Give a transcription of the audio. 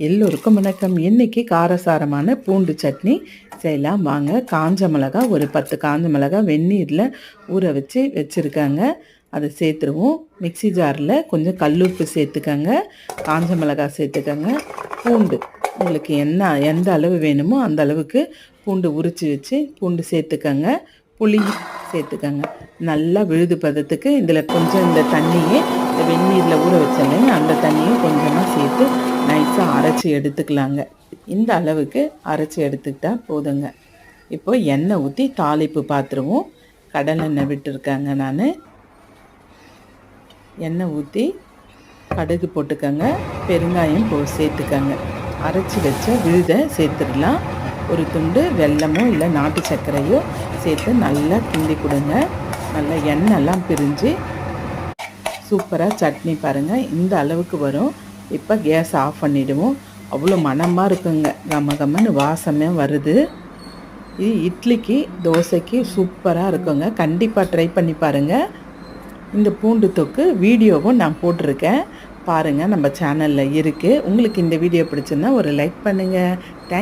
எல்லோருக்கும் வணக்கம். இன்னைக்கு காரசாரமான பூண்டு சட்னி செய்யலாம் வாங்க. காஞ்ச மிளகா ஒரு 10 காஞ்ச மிளகா வெந்நீரில் ஊற வச்சுருக்காங்க. அதை சேர்த்துருவோம். மிக்ஸி ஜாரில் கொஞ்சம் கல்லுப்பு சேர்த்துக்கங்க, காஞ்ச மிளகா சேர்த்துக்கங்க, பூண்டு உங்களுக்கு எந்த அளவு வேணுமோ அந்த அளவுக்கு பூண்டு உரித்து வச்சு பூண்டு சேர்த்துக்கங்க, புளி சேர்த்துக்கங்க. நல்லா விழுது பதத்துக்கு இதில் கொஞ்சம் இந்த தண்ணியே இந்த வெந்நீரில் ஊற வச்சலைங்க அந்த தண்ணியும் கொஞ்சமாக சேர்த்து நைஸாக அரைச்சி எடுத்துக்கலாங்க. இந்த அளவுக்கு அரைச்சி எடுத்துக்கிட்டால் போதுங்க. இப்போ எண்ணெய் ஊற்றி தாளிப்பு பார்த்துருவோம். கடலெண்ணெய் விட்டுருக்காங்க. நான் எண்ணெய் ஊற்றி கடுகு போட்டுக்கங்க, பெருங்காயம் சேர்த்துக்கங்க, அரைச்சி வச்ச விழுதை சேர்த்துடலாம். ஒரு துண்டு வெல்லமோ இல்லை நாட்டு சர்க்கரையோ சேர்த்து நல்லா கிண்டி கொடுங்க. நல்லா எண்ணெய்லாம் பிரிஞ்சு சூப்பராக சட்னி பாருங்கள் இந்த அளவுக்கு வரும். இப்போ கேஸ் ஆஃப் பண்ணிவிடுவோம். அவ்வளோ மணமாக இருக்குங்க, கமகமன்னு வாசமே வருது. இது இட்லிக்கு தோசைக்கு சூப்பராக இருக்குங்க. கண்டிப்பாக ட்ரை பண்ணி பாருங்கள். இந்த பூண்டு தொக்கு வீடியோவும் நான் போட்டிருக்கேன் பாருங்கள், நம்ம சேனலில் இருக்குது. உங்களுக்கு இந்த வீடியோ பிடிச்சிருந்தா ஒரு லைக் பண்ணுங்கள்.